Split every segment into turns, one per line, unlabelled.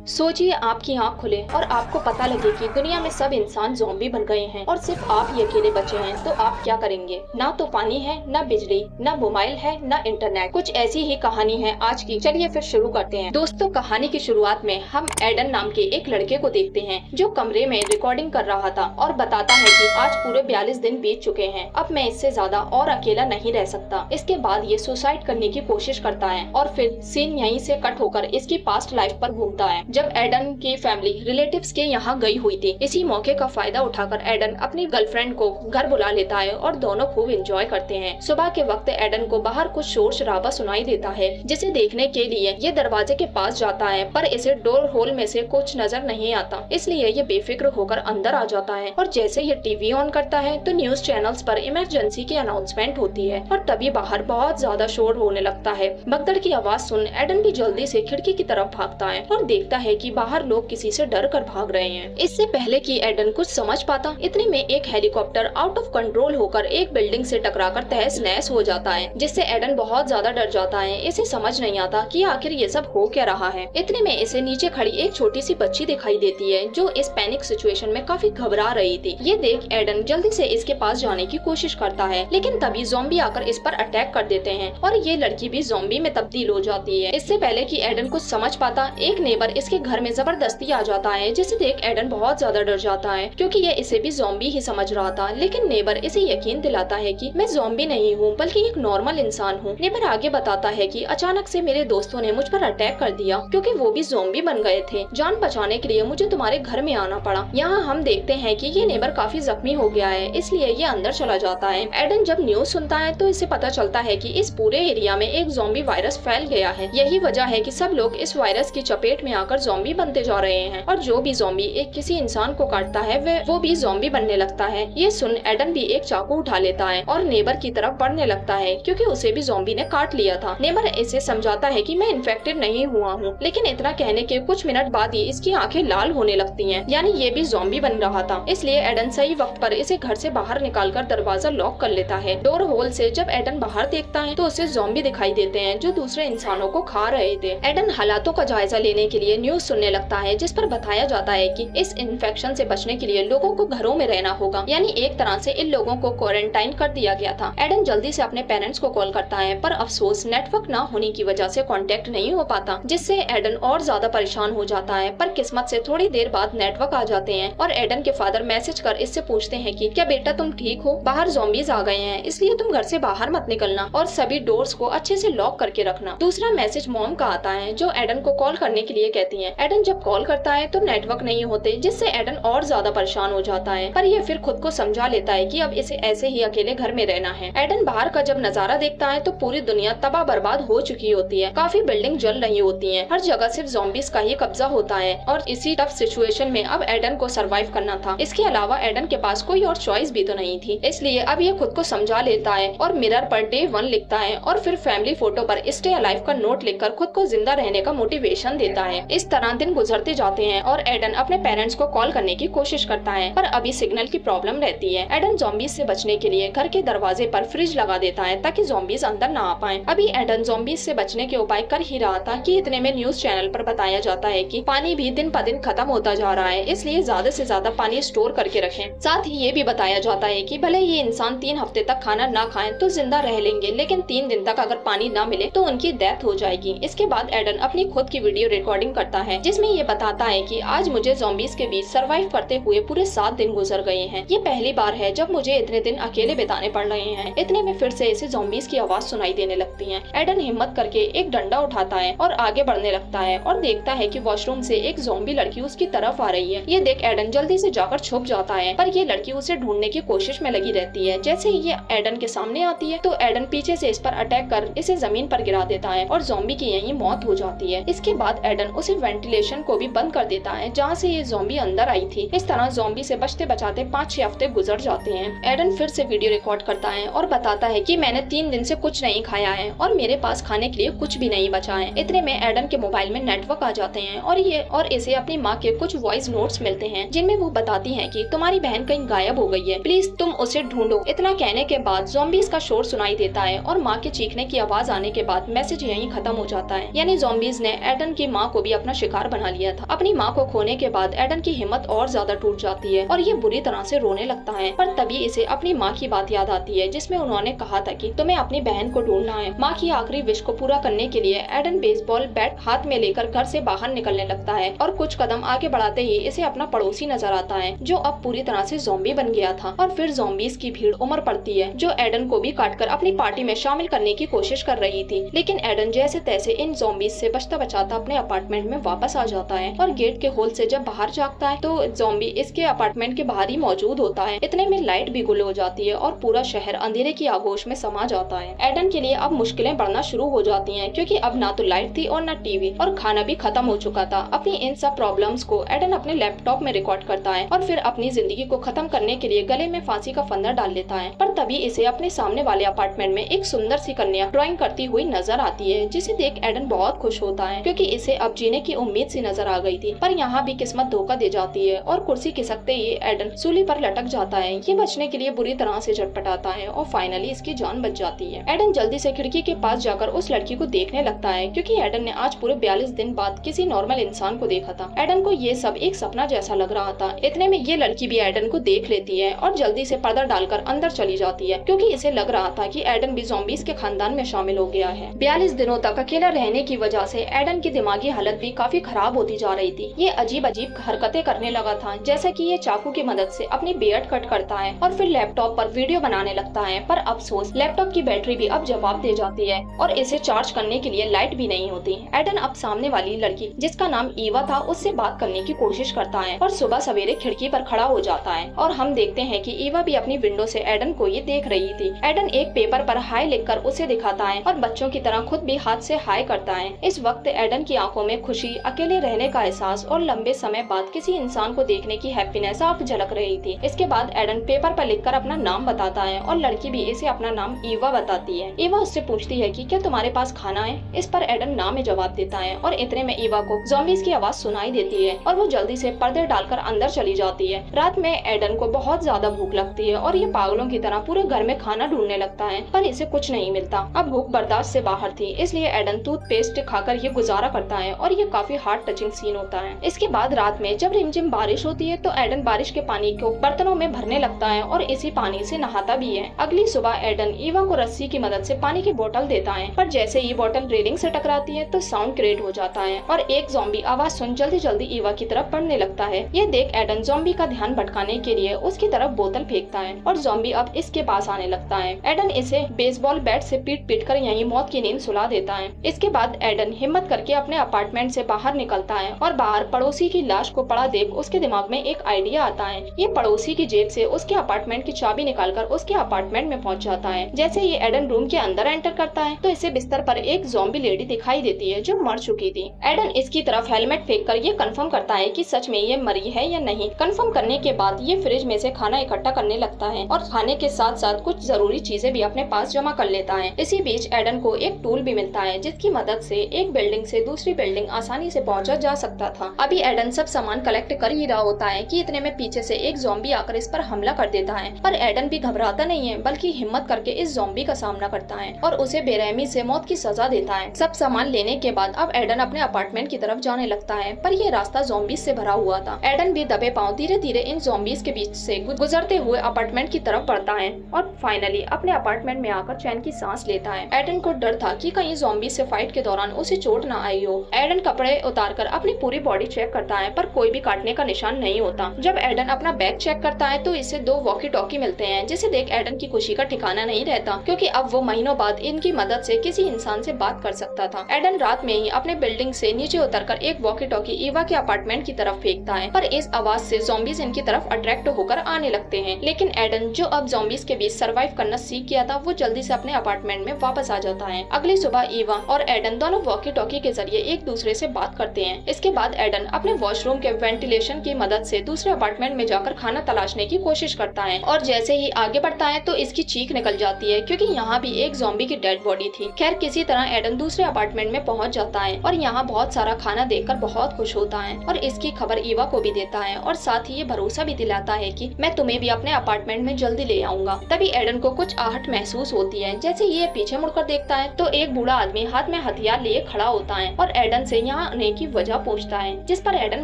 सोचिए आपकी आँख खुले और आपको पता लगे कि दुनिया में सब इंसान ज़ॉम्बी बन गए हैं और सिर्फ आप ही अकेले बचे हैं, तो आप क्या करेंगे? ना तो पानी है, ना बिजली, ना मोबाइल है, ना इंटरनेट। कुछ ऐसी ही कहानी है आज की। चलिए फिर शुरू करते हैं। दोस्तों, कहानी की शुरुआत में हम एडन नाम के एक लड़के को देखते हैं जो कमरे में रिकॉर्डिंग कर रहा था और बताता है कि आज पूरे 42 दिन बीत चुके हैं। अब मैं इससे ज्यादा और अकेला नहीं रह सकता। इसके बाद ये सुसाइड करने की कोशिश करता है और फिर सीन यहीं से कट होकर इसकी पास्ट लाइफ पर घूमता है जब एडन की फैमिली रिलेटिव्स के यहाँ गई हुई थी। इसी मौके का फायदा उठाकर एडन अपनी गर्लफ्रेंड को घर बुला लेता है और दोनों खूब एंजॉय करते हैं। सुबह के वक्त एडन को बाहर कुछ शोर शराबा सुनाई देता है, जिसे देखने के लिए ये दरवाजे के पास जाता है, पर इसे डोर होल में से कुछ नजर नहीं आता, इसलिए ये बेफिक्र होकर अंदर आ जाता है। और जैसे ये टीवी ऑन करता है तो न्यूज चैनल्स पर इमरजेंसी की अनाउंसमेंट होती है और तभी बाहर बहुत ज्यादा शोर होने लगता है। भगदड़ की आवाज सुन एडन भी जल्दी से खिड़की की तरफ भागता है और देखता है कि बाहर लोग किसी से डर कर भाग रहे हैं। इससे पहले कि एडन कुछ समझ पाता, इतने में एक हेलीकॉप्टर आउट ऑफ कंट्रोल होकर एक बिल्डिंग से टकराकर तहस नहस हो जाता है, जिससे एडन बहुत ज्यादा डर जाता है। इसे समझ नहीं आता कि आखिर ये सब हो क्या रहा है। इतने में इसे नीचे खड़ी एक छोटी सी बच्ची दिखाई देती है जो इस पैनिक सिचुएशन में काफी घबरा रही थी। ये देख एडन जल्दी से इसके पास जाने की कोशिश करता है, लेकिन तभी ज़ॉम्बी आकर इस पर अटैक कर देते हैं और ये लड़की भी ज़ॉम्बी में तब्दील हो जाती है। इससे पहले कि एडन कुछ समझ पाता, एक नेबर इसके घर में जबरदस्ती आ जाता है, जिसे देख एडन बहुत ज्यादा डर जाता है क्योंकि ये इसे भी ज़ॉम्बी ही समझ रहा था। लेकिन नेबर इसे यकीन दिलाता है कि मैं ज़ॉम्बी नहीं हूँ बल्कि एक नॉर्मल इंसान हूँ। नेबर आगे बताता है कि अचानक से मेरे दोस्तों ने मुझ पर अटैक कर दिया क्योंकि वो भी ज़ॉम्बी बन गए थे। जान बचाने के लिए मुझे तुम्हारे घर में आना पड़ा। यहाँ हम देखते हैं कि ये नेबर काफी जख्मी हो गया है, इसलिए ये अंदर चला जाता है। एडन जब न्यूज सुनता है तो इसे पता चलता है कि इस पूरे एरिया में एक ज़ॉम्बी वायरस फैल गया है। यही वजह है कि सब लोग इस वायरस की चपेट में आकर ज़ॉम्बी बनते जा रहे हैं और जो भी ज़ॉम्बी एक किसी इंसान को काटता है वो भी ज़ॉम्बी बनने लगता है। ये सुन एडन भी एक चाकू उठा लेता है और नेबर की तरफ बढ़ने लगता है क्योंकि उसे भी ज़ॉम्बी ने काट लिया था। नेबर इसे समझाता है कि मैं इन्फेक्टेड नहीं हुआ हूँ, लेकिन इतना कहने के कुछ मिनट बाद ही इसकी आंखें लाल होने लगती हैं, यानी ये भी ज़ॉम्बी बन रहा था। इसलिए एडन सही वक्त पर इसे घर से बाहर निकालकर दरवाजा लॉक कर लेता है। डोर होल से जब एडन बाहर देखता है तो उसे ज़ॉम्बी दिखाई देते हैं जो दूसरे इंसानों को खा रहे थे। एडन हालातों का जायजा लेने के लिए न्यूज सुनने लगता है, जिस पर बताया जाता है कि इस इन्फेक्शन से बचने के लिए लोगों को घरों में रहना होगा, यानी एक तरह से इन लोगों को क्वारंटाइन कर दिया गया था। एडन जल्दी से अपने पेरेंट्स को कॉल करता है, पर अफसोस नेटवर्क ना होने की वजह से कांटेक्ट नहीं हो पाता, जिससे एडन और ज्यादा परेशान हो जाता है। पर किस्मत से थोड़ी देर बाद नेटवर्क आ जाते हैं और एडन के फादर मैसेज कर इससे पूछते हैं कि क्या बेटा तुम ठीक हो? बाहर ज़ॉम्बीज आ गए हैं, इसलिए तुम घर से बाहर मत निकलना और सभी डोर्स को अच्छे से लॉक करके रखना। दूसरा मैसेज मॉम का आता है जो एडन को कॉल करने के लिए कहती है। एडन जब कॉल करता है तो नेटवर्क नहीं होते, जिससे एडन और ज्यादा परेशान हो जाता है, पर ये फिर खुद को समझा लेता है कि अब इसे ऐसे ही अकेले घर में रहना है। एडन बाहर का जब नजारा देखता है तो पूरी दुनिया तबाह बर्बाद हो चुकी होती है। काफी बिल्डिंग जल रही होती हैं, हर जगह सिर्फ ज़ॉम्बीज का ही कब्जा होता है और इसी टफ सिचुएशन में अब एडन को सरवाइव करना था। इसके अलावा एडन के पास कोई और चॉइस भी तो नहीं थी, इसलिए अब ये खुद को समझा लेता है और मिरर पर डे 1 लिखता है और फिर फैमिली फोटो पर स्टे अलाइव का नोट लिखकर खुद को जिंदा रहने का मोटिवेशन देता है। इस तरह दिन गुजरते जाते हैं और एडन अपने पेरेंट्स को कॉल करने की कोशिश करता है, पर अभी सिग्नल की प्रॉब्लम रहती है। एडन ज़ॉम्बीज से बचने के लिए घर के दरवाजे पर फ्रिज लगा देता है ताकि ज़ॉम्बीज अंदर ना आ पाएं। अभी एडन ज़ॉम्बीज से बचने के उपाय कर ही रहा था कि इतने में न्यूज चैनल पर बताया जाता है कि पानी भी दिन ब दिन खत्म होता जा रहा है, इसलिए ज्यादा से ज्यादा पानी स्टोर करके रखें। साथ ही ये भी बताया जाता है कि भले ये इंसान 3 हफ्ते तक खाना ना खाएं तो जिंदा रह लेंगे, लेकिन 3 दिन तक अगर पानी ना मिले तो उनकी डेथ हो जाएगी। इसके बाद एडन अपनी खुद की वीडियो रिकॉर्डिंग करता है, जिसमें ये बताता है कि आज मुझे ज़ॉम्बीज के बीच सरवाइव करते हुए पूरे 7 दिन गुजर गए हैं। ये पहली बार है जब मुझे इतने दिन अकेले बिताने पड़ रहे हैं। इतने में फिर से इसे ज़ॉम्बीज की आवाज सुनाई देने लगती है। एडन हिम्मत करके एक डंडा उठाता है और आगे बढ़ने लगता है और देखता है कि वॉशरूम से एक ज़ॉम्बी लड़की उसकी तरफ आ रही है। ये देख एडन जल्दी से जाकर छुप जाता है, पर ये लड़की उसे ढूंढने की कोशिश में लगी रहती है। जैसे ही ये एडन के सामने आती है तो एडन पीछे से इस पर अटैक कर इसे जमीन पर गिरा देता है और ज़ॉम्बी की यहीं मौत हो जाती है। इसके बाद एडन उसे वेंटिलेशन को भी बंद कर देता है जहाँ से ये ज़ॉम्बी अंदर आई थी। इस तरह ज़ॉम्बी से बचते बचाते 5-6 हफ्ते गुजर जाते हैं। एडन फिर से वीडियो रिकॉर्ड करता है और बताता है कि मैंने 3 दिन से कुछ नहीं खाया है और मेरे पास खाने के लिए कुछ भी नहीं बचा है। इतने में एडन के मोबाइल में नेटवर्क आ जाते हैं और इसे अपनी माँ के कुछ वॉइस नोट्स मिलते हैं, जिनमें वो बताती है कि तुम्हारी बहन कहीं गायब हो गई है, प्लीज तुम उसे ढूंढो। इतना कहने के बाद ज़ॉम्बीज का शोर सुनाई देता है और माँ के चीखने की आवाज आने के बाद मैसेज यहीं खत्म हो जाता है, यानी ज़ॉम्बीज ने एडन की माँ को भी अपना शिकार बना लिया था। अपनी माँ को खोने के बाद एडन की हिम्मत और ज्यादा टूट जाती है और ये बुरी तरह से रोने लगता है। पर तभी इसे अपनी माँ की बात याद आती है जिसमें उन्होंने कहा था कि तुम्हें अपनी बहन को ढूंढना है। माँ की आखिरी विश को पूरा करने के लिए एडन बेसबॉल बैट हाथ में लेकर घर से बाहर निकलने लगता है और कुछ कदम आगे बढ़ाते ही इसे अपना पड़ोसी नजर आता है जो अब पूरी तरह से ज़ॉम्बी बन गया था। और फिर ज़ॉम्बीज की भीड़ उमड़ पड़ती है जो एडन को भी काटकर अपनी पार्टी में शामिल करने की कोशिश कर रही थी। लेकिन एडन जैसे तैसे इन ज़ॉम्बीज से बचता बचाता अपने अपार्टमेंट में वापस आ जाता है और गेट के होल से जब बाहर झांकता है तो ज़ॉम्बी इसके अपार्टमेंट के बाहर ही मौजूद होता है। इतने में लाइट भी गुल हो जाती है और पूरा शहर अंधेरे की आगोश में समा जाता है। एडन के लिए अब मुश्किलें बढ़ना शुरू हो जाती हैं क्योंकि अब ना तो लाइट थी और ना टीवी और खाना भी खत्म हो चुका था। अपनी इन सब प्रॉब्लम्स को एडन अपने लैपटॉप में रिकॉर्ड करता है और फिर अपनी जिंदगी को खत्म करने के लिए गले में फांसी का फंदा डाल लेता है। पर तभी इसे अपने सामने वाले अपार्टमेंट में एक सुंदर सी कन्या ड्राइंग करती हुई नजर आती है जिसे देख एडन बहुत खुश होता है क्योंकि इसे अब जीने की उम्मीद सी नजर आ गई थी। पर यहाँ भी किस्मत धोखा दे जाती है और कुर्सी खिसकते ही एडन सूली पर लटक जाता है। ये बचने के लिए बुरी तरह से झटपटाता है और फाइनली इसकी जान बच जाती है। एडन जल्दी से खिड़की के पास जाकर उस लड़की को देखने लगता है क्योंकि एडन ने आज पूरे 42 दिन बाद किसी नॉर्मल इंसान को देखा था। एडन को ये सब एक सपना जैसा लग रहा था। इतने में ये लड़की भी एडन को देख लेती है और जल्दी से पर्दा डालकर अंदर चली जाती है क्योंकि इसे लग रहा था कि एडन भी ज़ॉम्बीज के खानदान में शामिल हो गया है। 42 दिनों तक अकेला रहने की वजह से एडन की दिमागी हालत भी काफी खराब होती जा रही थी। ये अजीब अजीब हरकतें करने लगा था जैसे कि ये चाकू की मदद से अपनी बियर्ड कट करता है और फिर लैपटॉप पर वीडियो बनाने लगता है। पर अफसोस लैपटॉप की बैटरी भी अब जवाब दे जाती है और इसे चार्ज करने के लिए लाइट भी नहीं होती। एडन अब सामने वाली लड़की जिसका नाम ईवा था उससे बात करने की कोशिश करता है और सुबह सवेरे खिड़की पर खड़ा हो जाता है और हम देखते हैं कि ईवा भी अपनी विंडो से एडन को ये देख रही थी। एडन एक पेपर पर हाय लिखकर उसे दिखाता है और बच्चों की तरह खुद भी हाथ से हाय करता है। इस वक्त एडन की आंखों में खुशी, अकेले रहने का एहसास और लंबे समय बाद किसी इंसान को देखने की हैप्पीनेस साफ झलक रही थी। इसके बाद एडन पेपर पर लिखकर अपना नाम बताता है और लड़की भी इसे अपना नाम ईवा बताती है। ईवा उससे पूछती है कि क्या तुम्हारे पास खाना है। इस पर एडन ना में जवाब देता है और इतने में ईवा को ज़ॉम्बीज की आवाज सुनाई देती है और वो जल्दी से पर्दे डालकर अंदर चली जाती है। रात में एडन को बहुत ज्यादा भूख लगती है और ये पागलों की तरह पूरे घर में खाना ढूंढने लगता है पर इसे कुछ नहीं मिलता। अब भूख बर्दाश्त से बाहर थी इसलिए एडन टूथपेस्ट खाकर ये गुजारा करता है और ये काफी हार्ट टचिंग सीन होता है। इसके बाद रात में जब रिमझिम बारिश होती है तो एडन बारिश के पानी को बर्तनों में भरने लगता है और इसी पानी से नहाता भी है। अगली सुबह एडन ईवा को रस्सी की मदद से पानी की बोतल देता है पर जैसे ये बोतल रेलिंग से टकराती है तो साउंड क्रिएट हो जाता है और एक ज़ॉम्बी आवाज सुन जल्दी जल्दी ईवा की तरफ बढ़ने लगता है। ये देख एडन ज़ॉम्बी का ध्यान भटकाने के लिए उसकी तरफ बोतल फेंकता है और ज़ॉम्बी अब इसके पास आने लगता है। एडन इसे बेसबॉल बैट से पीट कर यहीं मौत की नींद सुला देता है। इसके बाद एडन हिम्मत करके अपने अपार्टमेंट से बाहर निकलता है और बाहर पड़ोसी की लाश को पड़ा देख उसके दिमाग में एक आइडिया आता है। ये पड़ोसी की जेब से उसके अपार्टमेंट की चाबी निकालकर उसके अपार्टमेंट में पहुंच जाता है। जैसे ये एडन रूम के अंदर एंटर करता है तो इसे बिस्तर पर एक ज़ॉम्बी लेडी दिखाई देती है जो मर चुकी थी। एडन इसकी तरफ हेलमेट फेंककर ये कंफर्म करता है कि सच में ये मरी है या नहीं। कंफर्म करने के बाद ये फ्रिज में से खाना इकट्ठा करने लगता है और खाने के साथ साथ कुछ जरूरी चीजें भी अपने पास जमा कर लेता है। इसी बीच एडन को एक टूल भी मिलता है जिसकी मदद से एक बिल्डिंग से दूसरी बिल्डिंग आसानी से पहुंचा जा सकता था। अभी एडन सब सामान कलेक्ट कर ही रहा होता है कि इतने में पीछे से एक ज़ॉम्बी आकर इस पर हमला कर देता है। पर एडन भी घबराता नहीं है बल्कि हिम्मत करके इस ज़ॉम्बी का सामना करता है और उसे बेरहमी से मौत की सजा देता है। सब सामान लेने के बाद अब एडन अपने अपार्टमेंट की तरफ जाने लगता है पर यह रास्ता ज़ॉम्बीज से भरा हुआ था। एडन भी दबे पांव धीरे धीरे इन ज़ॉम्बीज के बीच से गुजरते हुए अपार्टमेंट की तरफ बढ़ता है और फाइनली अपने अपार्टमेंट में आकर चैन की सांस लेता है। एडन को डर था कि कहीं ज़ॉम्बी से फाइट के दौरान उसे चोट न आई हो। एडन कपड़े उतारकर अपनी पूरी बॉडी चेक करता है पर कोई भी काटने का निशान नहीं होता। जब एडन अपना बैग चेक करता है तो इसे 2 वॉकी टॉकी मिलते हैं जिसे देख एडन की खुशी का ठिकाना नहीं रहता क्योंकि अब वो महीनों बाद इनकी मदद से किसी इंसान से बात कर सकता था। एडन रात में ही अपने बिल्डिंग से नीचे उतरकर एक वॉकी टॉकी ईवा के अपार्टमेंट की तरफ फेंकता है पर इस आवाज से ज़ॉम्बीज इनकी तरफ अट्रैक्ट होकर आने लगते हैं। लेकिन एडन जो अब ज़ॉम्बीज के बीच सरवाइव करना सीख गया था वो जल्दी से अपने अपार्टमेंट में वापस आ जाता है। अगली सुबह ईवा और एडन दोनों वॉकी टॉकी के जरिए एक दूसरे से बात करते हैं। इसके बाद एडन अपने वॉशरूम के वेंटिलेशन की मदद से दूसरे अपार्टमेंट में जाकर खाना तलाशने की कोशिश करता है और जैसे ही आगे बढ़ता है तो इसकी चीख निकल जाती है क्योंकि यहाँ भी एक ज़ॉम्बी की डेड बॉडी थी। खैर किसी तरह एडन दूसरे अपार्टमेंट में पहुँच जाता है और यहाँ बहुत सारा खाना देखकर बहुत खुश होता है और इसकी खबर ईवा को भी देता है और साथ ही ये भरोसा भी दिलाता है कि मैं तुम्हें भी अपने अपार्टमेंट में जल्दी ले आऊंगा। तभी एडन को कुछ आहट महसूस होती है। जैसे ये पीछे मुड़कर देखता है तो एक बूढ़ा आदमी हाथ में हथियार लिए खड़ा होता है और एडन से यहाँ आने की वजह पूछता है, जिस पर एडन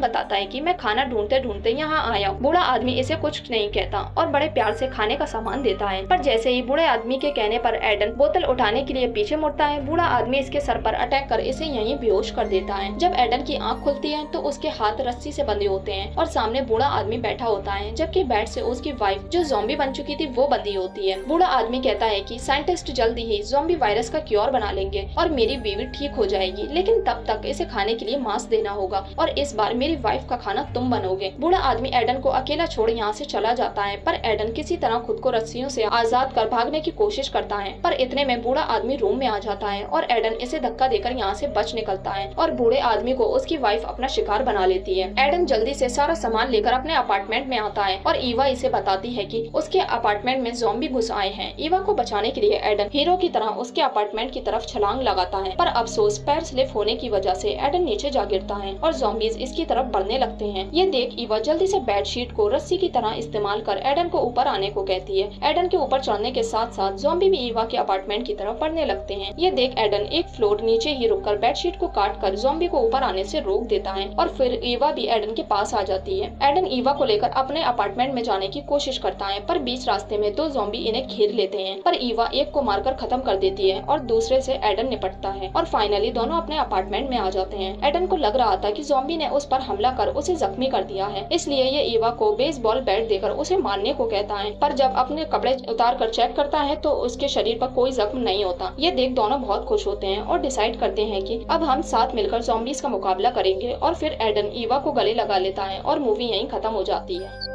बताता है कि मैं खाना ढूंढते ढूंढते यहाँ आया। बूढ़ा आदमी इसे कुछ नहीं कहता और बड़े प्यार से खाने का सामान देता है, पर जैसे ही बूढ़े आदमी के कहने पर एडन बोतल उठाने के लिए पीछे मुड़ता है, बूढ़ा आदमी इसके सर पर अटैक कर इसे यहीं बेहोश कर देता है। जब एडन की आंख खुलती है तो उसके हाथ रस्सी से बंधे होते हैं और सामने बूढ़ा आदमी बैठा होता है, जबकि बेड से उसकी वाइफ जो ज़ॉम्बी बन चुकी थी वो बंधी होती है। बूढ़ा आदमी कहता है कि साइंटिस्ट जल्दी ही ज़ॉम्बी वायरस का क्योर बना लेंगे और मेरी बीवी ठीक हो जाएगी, लेकिन तब तक इसे खाने के लिए मांस देना होगा और इस बार मेरी वाइफ का खाना तुम बनोगे। बूढ़ा आदमी एडन को अकेला छोड़ यहाँ से चला जाता है, पर एडन किसी तरह खुद को रस्सियों से आजाद कर भागने की कोशिश करता है, पर इतने में बूढ़ा आदमी रूम में आ जाता है और एडन इसे धक्का देकर यहाँ से बच निकलता है और बूढ़े आदमी को उसकी वाइफ अपना शिकार बना लेती है। एडन जल्दी से सारा सामान लेकर अपने अपार्टमेंट में आता है और ईवा इसे बताती है कि उसके अपार्टमेंट में ज़ॉम्बी घुस आए हैं। ईवा को बचाने के लिए एडन हीरो की तरह उसके अपार्टमेंट की तरफ छलांग लगाता है, पर अफसोस पैर स्लिप होने की वजह से एडन नीचे जा गिरता है और ज़ॉम्बीज इसकी तरफ बढ़ने लगते हैं। ये देख ईवा जल्दी से बेडशीट को रस्सी की तरह इस्तेमाल कर एडन को ऊपर आने को कहती है। एडन के ऊपर चढ़ने के साथ साथ ज़ॉम्बी भी ईवा के अपार्टमेंट की तरफ बढ़ने लगते हैं। ये देख एडन एक फ्लोर नीचे ही रुककर बेडशीट को काट कर ज़ॉम्बी को ऊपर आने से रोक देता है और फिर ईवा भी एडन के पास आ जाती है। एडन ईवा को लेकर अपने अपार्टमेंट में जाने की कोशिश करता है, पर बीच रास्ते में दो ज़ॉम्बी इन्हें घेर लेते हैं, पर ईवा एक को मारकर खत्म कर देती है और दूसरे से एडन निपटता है और फाइनली दोनों अपने अपार्टमेंट में आ जाते हैं। एडन को लग रहा था कि ज़ॉम्बी ने उस पर हमला कर उसे जख्मी कर दिया है, इसलिए ये ईवा को बेसबॉल बैट देकर उसे मारने को कहता है, पर जब अपने कपड़े उतार कर चेक करता है तो उसके शरीर पर कोई जख्म नहीं होता। ये देख दोनों बहुत खुश होते हैं और डिसाइड करते हैं कि अब हम साथ मिलकर ज़ॉम्बीज का मुकाबला करेंगे और फिर एडन ईवा को गले लगा लेता है और मूवी यहीं खत्म हो जाती है।